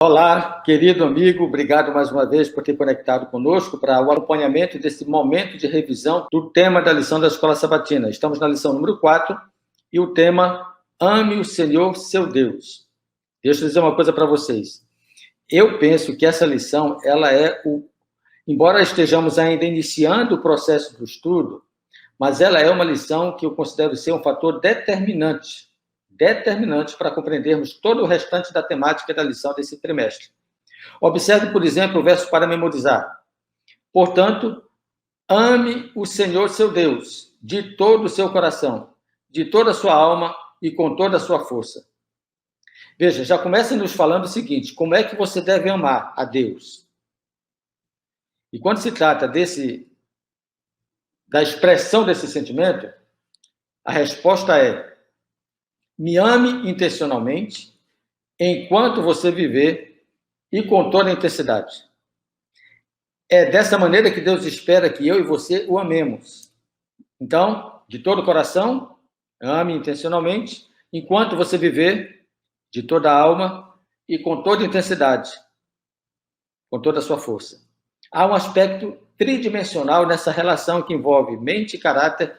Olá, querido amigo, obrigado mais uma vez por ter conectado conosco para o acompanhamento desse momento de revisão do tema da lição da Escola Sabatina. Estamos na lição número 4 e o tema Ame o Senhor, seu Deus. Deixa eu dizer uma coisa para vocês. Eu penso que essa lição, embora estejamos ainda iniciando o processo do estudo, mas ela é uma lição que eu considero ser um fator determinante para compreendermos todo o restante da temática da lição desse trimestre. Observe, por exemplo, o verso para memorizar. Portanto, ame o Senhor seu Deus de todo o seu coração, de toda a sua alma e com toda a sua força. Veja, já começa nos falando o seguinte, como é que você deve amar a Deus? E quando se trata da expressão desse sentimento, a resposta é: me ame intencionalmente, enquanto você viver e com toda a intensidade. É dessa maneira que Deus espera que eu e você o amemos. Então, de todo o coração, ame intencionalmente, enquanto você viver, de toda a alma e com toda a intensidade, com toda a sua força. Há um aspecto tridimensional nessa relação que envolve mente e caráter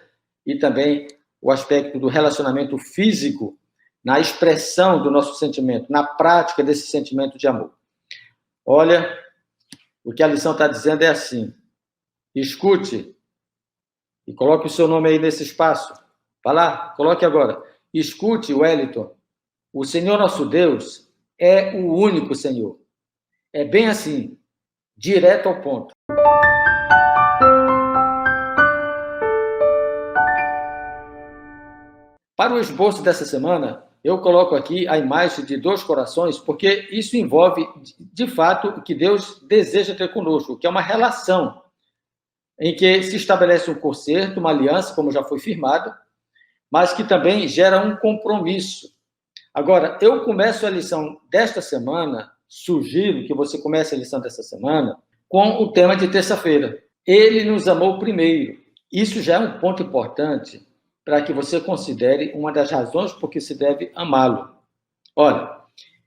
e também o aspecto do relacionamento físico, na expressão do nosso sentimento, na prática desse sentimento de amor. Olha, o que a lição está dizendo é assim: escute e coloque o seu nome aí nesse espaço. Vai lá, coloque agora. Escute, Wellington. O Senhor nosso Deus é o único Senhor. É bem assim, direto ao ponto. Para o esboço dessa semana, eu coloco aqui a imagem de dois corações, porque isso envolve, de fato, o que Deus deseja ter conosco, que é uma relação em que se estabelece um concerto, uma aliança, como já foi firmado, mas que também gera um compromisso. Agora, eu começo a lição desta semana, sugiro que você comece a lição dessa semana com o tema de terça-feira. Ele nos amou primeiro. Isso já é um ponto importante para que você considere uma das razões por que se deve amá-lo. Olha,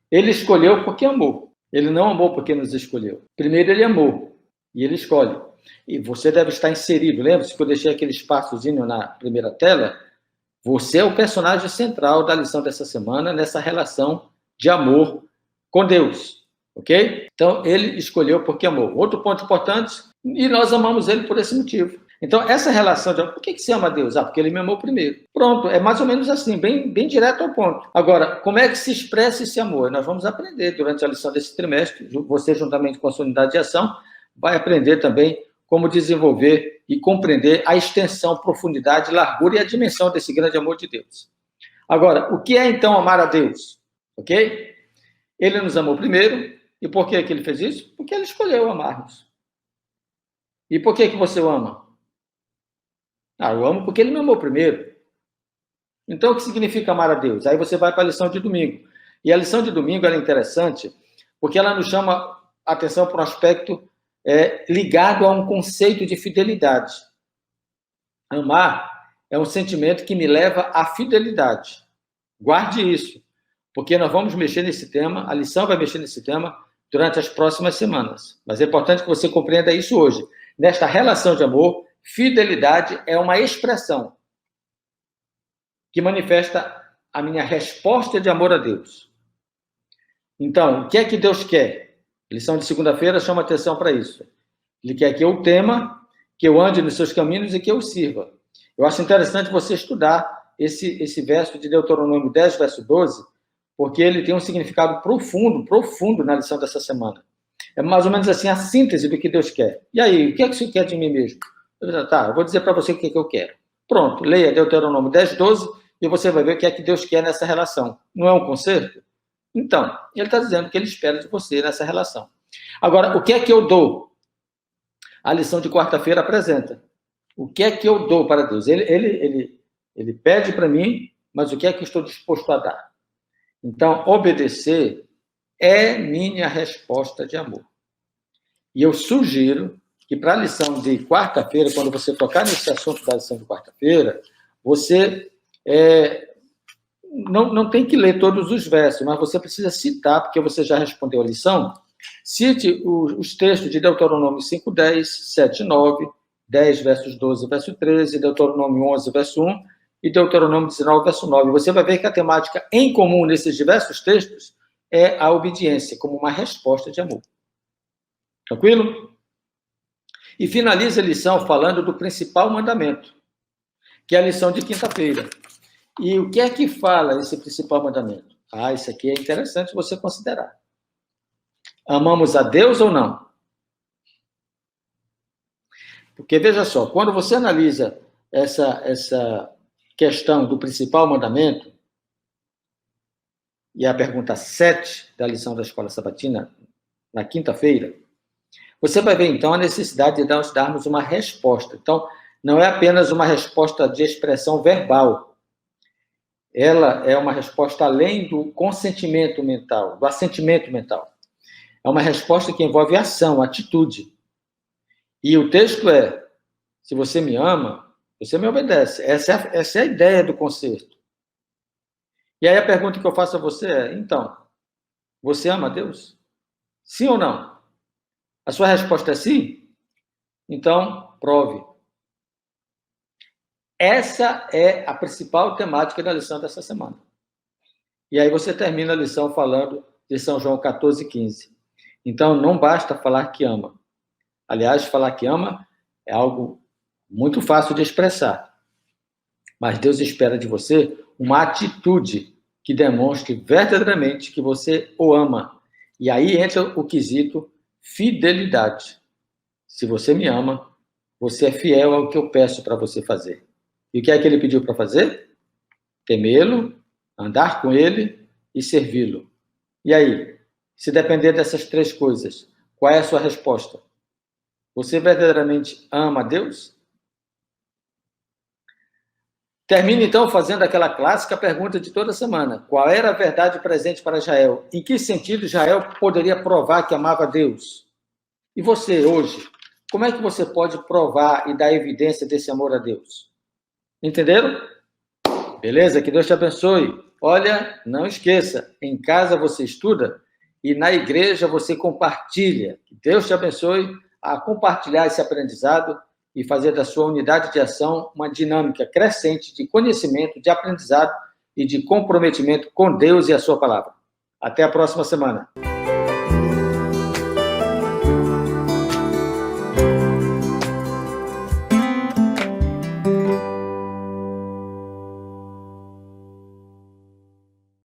ele escolheu porque amou. Ele não amou porque nos escolheu. Primeiro ele amou e ele escolhe. E você deve estar inserido. Lembra-se que eu deixei aquele espaçozinho na primeira tela? Você é o personagem central da lição dessa semana nessa relação de amor com Deus, ok? Então, ele escolheu porque amou. Outro ponto importante, e nós amamos ele por esse motivo. Então, essa relação de amor, por que você ama Deus? Porque ele me amou primeiro. Pronto, é mais ou menos assim, bem direto ao ponto. Agora, como é que se expressa esse amor? Nós vamos aprender durante a lição desse trimestre, você juntamente com a sua unidade de ação, vai aprender também como desenvolver e compreender a extensão, profundidade, largura e a dimensão desse grande amor de Deus. Agora, o que é então amar a Deus? Ok? Ele nos amou primeiro. E por que ele fez isso? Porque ele escolheu amar-nos. E por que você o ama? Eu amo porque ele me amou primeiro. Então, o que significa amar a Deus? Aí você vai para a lição de domingo. E a lição de domingo ela é interessante porque ela nos chama a atenção para um aspecto ligado a um conceito de fidelidade. Amar é um sentimento que me leva à fidelidade. Guarde isso, porque nós vamos mexer nesse tema, a lição vai mexer nesse tema durante as próximas semanas. Mas é importante que você compreenda isso hoje. Nesta relação de amor, fidelidade é uma expressão que manifesta a minha resposta de amor a Deus. Então, o que é que Deus quer? A lição de segunda-feira chama atenção para isso. Ele quer que eu tema, que eu ande nos seus caminhos e que eu sirva. Eu acho interessante você estudar esse verso de Deuteronômio 10, verso 12, porque ele tem um significado profundo na lição dessa semana. É mais ou menos assim a síntese do que Deus quer. E aí, o que é que você quer de mim mesmo? Eu vou dizer para você o que é que eu quero. Pronto, leia Deuteronômio 10, 12 e você vai ver o que é que Deus quer nessa relação. Não é um concerto? Então, ele está dizendo que ele espera de você nessa relação. Agora, o que é que eu dou? A lição de quarta-feira apresenta. O que é que eu dou para Deus? Ele pede para mim, mas o que é que eu estou disposto a dar? Então, obedecer é minha resposta de amor. E eu sugiro que para a lição de quarta-feira, quando você tocar nesse assunto da lição de quarta-feira, você não tem que ler todos os versos, mas você precisa citar, porque você já respondeu a lição. Cite os textos de Deuteronômio 5:10, 7:9, 10, versos 12, verso 13, Deuteronômio 11, verso 1 e Deuteronômio 19, verso 9. Você vai ver que a temática em comum nesses diversos textos é a obediência, como uma resposta de amor. Tranquilo? E finaliza a lição falando do principal mandamento, que é a lição de quinta-feira. E o que é que fala esse principal mandamento? Isso aqui é interessante você considerar. Amamos a Deus ou não? Porque, veja só, quando você analisa essa questão do principal mandamento, e é a pergunta 7 da lição da Escola Sabatina, na quinta-feira, você vai ver, então, a necessidade de nós darmos uma resposta. Então, não é apenas uma resposta de expressão verbal. Ela é uma resposta além do consentimento mental, do assentimento mental. É uma resposta que envolve ação, atitude. E o texto é: se você me ama, você me obedece. Essa é a ideia do concerto. E aí a pergunta que eu faço a você é: então, você ama a Deus? Sim ou não? A sua resposta é sim? Então, prove. Essa é a principal temática da lição dessa semana. E aí você termina a lição falando de São João 14:15. Então, não basta falar que ama. Aliás, falar que ama é algo muito fácil de expressar. Mas Deus espera de você uma atitude que demonstre verdadeiramente que você o ama. E aí entra o quesito fidelidade. Se você me ama, você é fiel ao que eu peço para você fazer. E o que é que ele pediu para fazer? Temê-lo, andar com ele e servi-lo. E aí, se depender dessas três coisas, qual é a sua resposta? Você verdadeiramente ama a Deus? Termina, então, fazendo aquela clássica pergunta de toda semana. Qual era a verdade presente para Israel? Em que sentido Israel poderia provar que amava a Deus? E você, hoje, como é que você pode provar e dar evidência desse amor a Deus? Entenderam? Beleza? Que Deus te abençoe. Olha, não esqueça, em casa você estuda e na igreja você compartilha. Que Deus te abençoe a compartilhar esse aprendizado e fazer da sua unidade de ação uma dinâmica crescente de conhecimento, de aprendizado e de comprometimento com Deus e a sua palavra. Até a próxima semana.